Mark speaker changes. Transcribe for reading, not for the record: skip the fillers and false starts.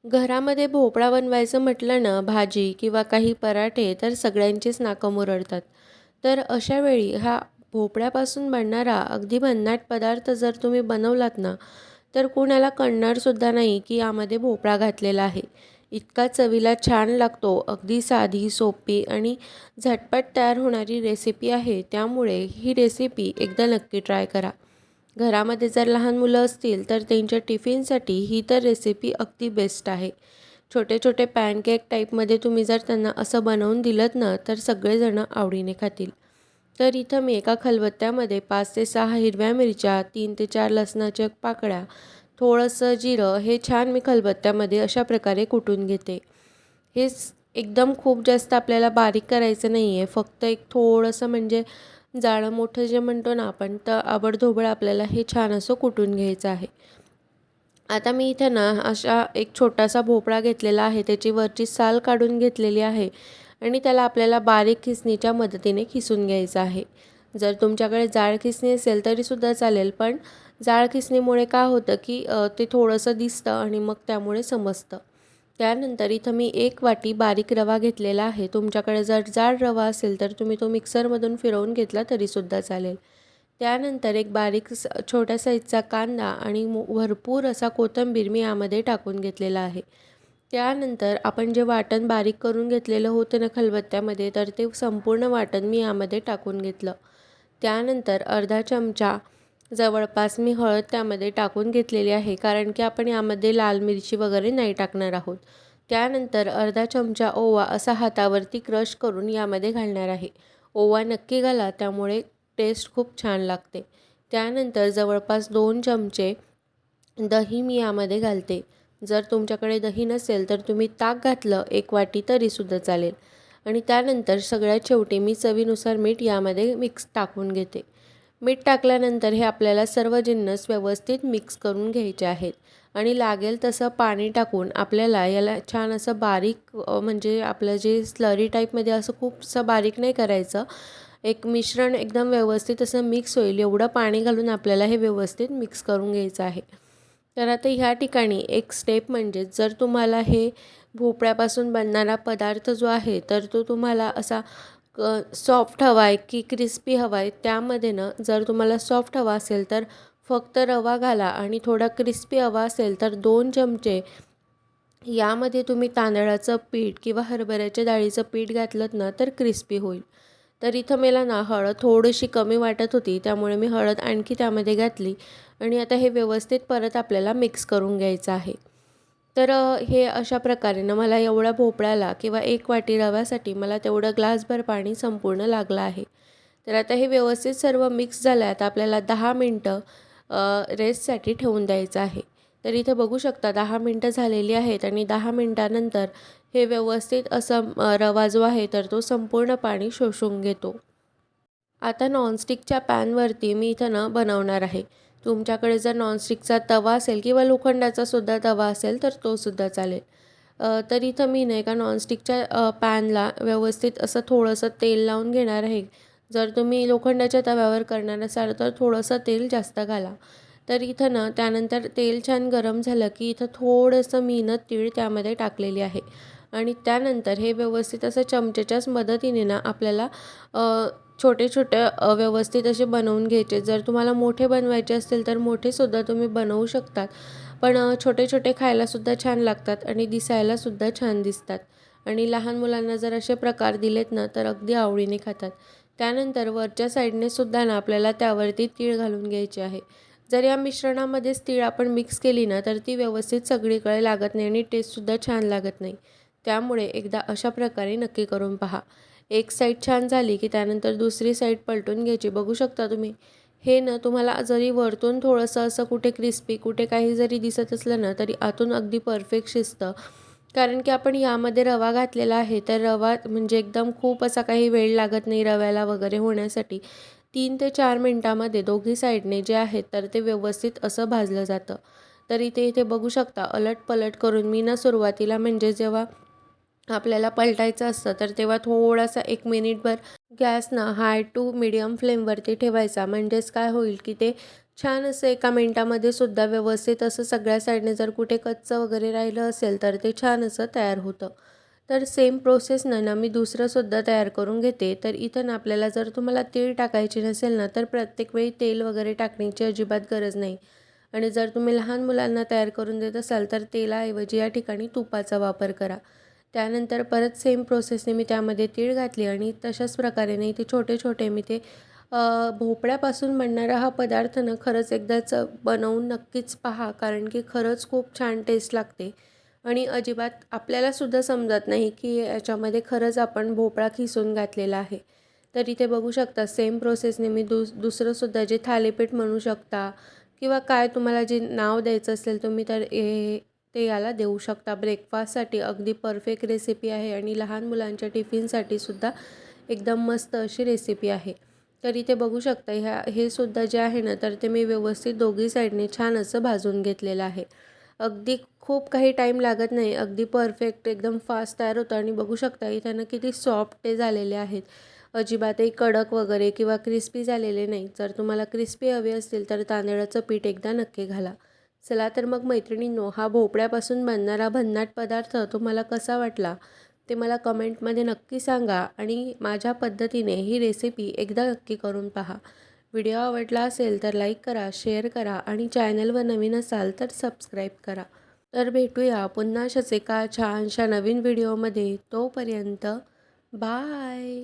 Speaker 1: घरामध्ये भोपळा बनवायचं म्हटलं ना, भाजी किंवा काही पराठे तर सगळ्यांचीच नाकं मुरडतात. तर अशा वेळी हा भोपळ्यापासून बनणारा अगदी भन्नाट पदार्थ जर तुम्ही बनवलात ना, तर कुणाला कळणारसुद्धा नाही की यामध्ये भोपळा घातलेला आहे. इतका चवीला छान लागतो. अगदी साधी, सोपी आणि झटपट तयार होणारी रेसिपी आहे. त्यामुळे ही रेसिपी एकदा नक्की ट्राय करा. घरामध्ये जर लहान मुलं असतील तर त्यांच्या टिफिनसाठी ही तर रेसिपी अगदी बेस्ट आहे. छोटे-छोटे पॅनकेक टाईपमध्ये तुम्ही जर त्यांना असं बनवून दिलत ना, तर सगळेजण आवडीने खातील. तर इथं मी एका खलबत्त्यामध्ये 5 ते 6 हिरव्या मिरच्या, 3 ते 4 लसणाच्या पाकळ्या, थोडंसं जिरं हे छान मी खलबत्त्यामध्ये अशा प्रकारे कुटून घेते. एकदम खूप जास्त आपल्याला बारीक करायचं नाही आहे. फक्त एक थोडंसं म्हणजे जाडं मोठं जे म्हणतो ना आपण, तर आबडधोबड आपल्याला हे छान असं कुटून घ्यायचं आहे. आता मी इथे ना अशा एक छोटासा भोपळा घेतलेला आहे. त्याची वरची साल काढून घेतलेली आहे आणि त्याला आपल्याला बारीक खिसणीच्या मदतीने खिसून घ्यायचं आहे. जर तुमच्याकडे जाड खिसणी असेल तरीसुद्धा चालेल, पण जाड खिसणीमुळे काय होतं की ते थोडंसं दिसतं आणि मग त्यामुळे समजतं. त्यानंतर इथं मी 1 वाटी बारीक रवा घेतलेला आहे. तुमच्याकडे जर जाड रवा असेल तर तुम्ही तो मिक्सरमधून फिरवून घेतला तरीसुद्धा चालेल. त्यानंतर एक बारीक छोट्या साईजचा कांदा आणि भरपूर असा कोथिंबीर मी यामध्ये टाकून घेतलेला आहे. त्यानंतर आपण जे वाटण बारीक करून घेतलेलं होतं ना खलबत्त्यामध्ये, तर ते संपूर्ण वाटण मी यामध्ये टाकून घेतलं. त्यानंतर अर्धा चमचा जवळपास मी हळद त्यामध्ये टाकून घेतलेली आहे, कारण की आपण यामध्ये लाल मिरची वगैरे नाही टाकणार आहोत. त्यानंतर अर्धा चमचा ओवा असा हातावरती क्रश करून यामध्ये घालणार आहे. ओवा नक्की घाला, त्यामुळे टेस्ट खूप छान लागते. त्यानंतर जवळपास 2 चमचे दही मी यामध्ये घालते. जर तुमच्याकडे दही नसेल तर तुम्ही ताक घातलं 1 वाटी तरीसुद्धा चालेल. आणि त्यानंतर सगळ्यात शेवटी मी चवीनुसार मीठ यामध्ये टाकून घेते. मीठ टाकल्यानंतर हे आपल्याला सर्व जिन्नस व्यवस्थित मिक्स करून घ्यायचे आहेत आणि लागेल तसं पाणी टाकून आपल्याला याला छान असं बारीक म्हणजे आपलं जे स्लरी टाईपमध्ये असं खूपसं बारीक नाही करायचं. एक मिश्रण एकदम व्यवस्थित असं मिक्स होईल एवढं पाणी घालून आपल्याला हे व्यवस्थित मिक्स करून घ्यायचं आहे. तर आता ह्या ठिकाणी एक स्टेप म्हणजे जर तुम्हाला हे भोपळ्यापासून बनणारा पदार्थ जो आहे तर तो तुम्हाला असा सॉफ्ट हवा आहे की क्रिस्पी हवा आहे, त्यामध्ये ना जर तुम्हाला सॉफ्ट हवा असेल तर फक्त रवा घाला आणि थोडा क्रिस्पी हवा असेल तर 2 चमचे यामध्ये तुम्ही तांदळाचं पीठ किंवा हरभऱ्याच्या डाळीचं पीठ घातलंत ना तर क्रिस्पी होईल. तर इथं मला ना हळद थोडीशी कमी वाटत होती, त्यामुळे मी हळद आणखी त्यामध्ये घातली आणि आता हे व्यवस्थित परत आपल्याला मिक्स करून घ्यायचं आहे. तर हे अशा प्रकारे ना मला एवढ्या भोपळ्याला किंवा 1 वाटी रव्यासाठी मला तेवढं ग्लासभर पाणी संपूर्ण लागलं आहे. तर आता हे व्यवस्थित सर्व मिक्स झालं आहे. आता आपल्याला 10 मिनटं रेस्टसाठी ठेवून द्यायचं आहे. तर इथे बघू शकता 10 मिनटं झालेली आहेत आणि 10 मिनटानंतर हे व्यवस्थित असं रवा जो आहे तर तो संपूर्ण पाणी शोषून घेतो. आता नॉनस्टिकच्या पॅनवरती मी इथं ना बनवणार आहे. तुमच्याकडे जर नॉनस्टिकचा तवा असेल किंवा लोखंडाचा सुद्धा तवा असेल तर तो सुद्धा चालेल. तर इथं मी नाही का नॉनस्टिकच्या पॅनला व्यवस्थित असं थोडंसं तेल लावून घेणार आहे. जर तुम्ही लोखंडाच्या तव्यावर करणार असाल तर थोडंसं तेल जास्त घाला. तर इथं ना त्यानंतर तेल छान गरम झालं की इथं थोडंसं मी ना तीळ त्यामध्ये टाकलेली आहे आणि त्यानंतर हे व्यवस्थित असं चमच्याच्याच मदतीने ना आपल्याला छोटे-छोटे व्यवस्थित असे बनवून घ्यायचे. जर तुम्हाला मोठे बनवायचे असतील तर मोठेसुद्धा तुम्ही बनवू शकतात. पण छोटे-छोटे खायलासुद्धा छान लागतात आणि दिसायलासुद्धा छान दिसतात. आणि लहान मुलांना जर असे प्रकार दिलेत ना तर अगदी आवडीने खातात. त्यानंतर वरच्या साईडने सुद्धा ना आपल्याला त्यावरती तीळ घालून घ्यायचे आहे. जर या मिश्रणामध्येच तीळ आपण मिक्स केली ना तर ती व्यवस्थित सगळीकडे लागत नाही आणि टेस्टसुद्धा छान लागत नाही. त्यामुळे एकदा अशा प्रकारे नक्की करून पहा. एक साईड छान झाली की त्यानंतर दुसरी साईड पलटून घ्यायची. बघू शकता तुम्ही. हे ना तुम्हाला जरी वरतून थोडंसं असं कुठे क्रिस्पी कुठे काही जरी दिसत असलं ना तरी आतून अगदी परफेक्ट शिजतं. कारण की आपण यामध्ये रवा घातलेला आहे, तर रवा म्हणजे एकदम खूप असा काही वेळ लागत नाही रव्याला वगैरे होण्यासाठी. 3 ते 4 मिनिटामध्ये दोघी साईडने जे आहेत तर ते व्यवस्थित असं भाजलं जातं. तर इथे इथे बघू शकता अलट-पलट करून मी ना सुरुवातीला म्हणजे जेव्हा आपल्याला पलटायचं असतं तर तेव्हा थोडासा 1 मिनिटभर गॅस ना हाय टू मीडियम फ्लेमवरती ठेवायचा. म्हणजेच काय होईल की ते छान असं एका मिनिटामध्ये सुद्धा व्यवस्थित असं सगळ्या साईडने जर कुठे कच्चं वगैरे राहिलं असेल तर ते छान असं तयार होतं. तर सेम प्रोसेसनं ना मी दुसरंसुद्धा तयार करून घेते. तर इथं ना आपल्याला जर तुम्हाला तीळ टाकायची नसेल ना, तर प्रत्येक वेळी तेल वगैरे टाकण्याची अजिबात गरज नाही. आणि जर तुम्ही लहान मुलांना तयार करून देत असाल तर तेलाऐवजी या ठिकाणी तुपाचा वापर करा. त्यानंतर परत सेम प्रोसेसने मी त्यामध्ये तीळ घातली आणि तशाच प्रकारे नाही ते छोटे-छोटे मी ते भोपळ्यापासून बनणारा हा पदार्थ ना खरंच एकदाच बनवून नक्कीच पहा. कारण की खरंच खूप छान टेस्ट लागते आणि अजिबात आपल्यालासुद्धा समजत नाही की याच्यामध्ये खरंच आपण भोपळा किसून घातलेला आहे. तर इथे बघू शकता सेम प्रोसेसने मी दुसरंसुद्धा जे थालीपीठ म्हणू शकता किंवा काय तुम्हाला जे नाव द्यायचं असेल तुम्ही तर ते याला देऊ शकता. ब्रेकफास्टसाठी अगदी परफेक्ट रेसिपी आहे आणि लहान मुलांच्या टिफिनसाठी सुद्धा एकदम मस्त अशी रेसिपी आहे. तर इथे बघू शकता हे सुद्धा जे आहे ना तर ते मी व्यवस्थित दोघी साईडने छान असं भाजून घेतलेलं आहे. अगदी खूप काही टाईम लागत नाही. अगदी परफेक्ट एकदम फास्ट तयार होतं आणि बघू शकता इथे ना किती सॉफ्ट ते झालेले आहेत. अजिबातही कडक वगैरे किंवा क्रिस्पी झालेले नाही. जर तुम्हाला क्रिस्पी हवे असतील तर तांदळाचं पीठ एकदा नक्की घाला. चला तर मग मैत्रिणींनो, हा भोपळ्यापासून बनणारा भन्नाट पदार्थ तुम्हाला कसा वाटला ते मला कमेंटमध्ये नक्की सांगा आणि माझ्या पद्धतीने ही रेसिपी एकदा नक्की करून पहा. व्हिडिओ आवडला असेल तर लाईक करा, शेअर करा आणि चॅनलवर नवीन असाल तर सबस्क्राईब करा. तर भेटूया पुन्हा अशाच एका छानशा नवीन व्हिडिओमध्ये. तोपर्यंत बाय.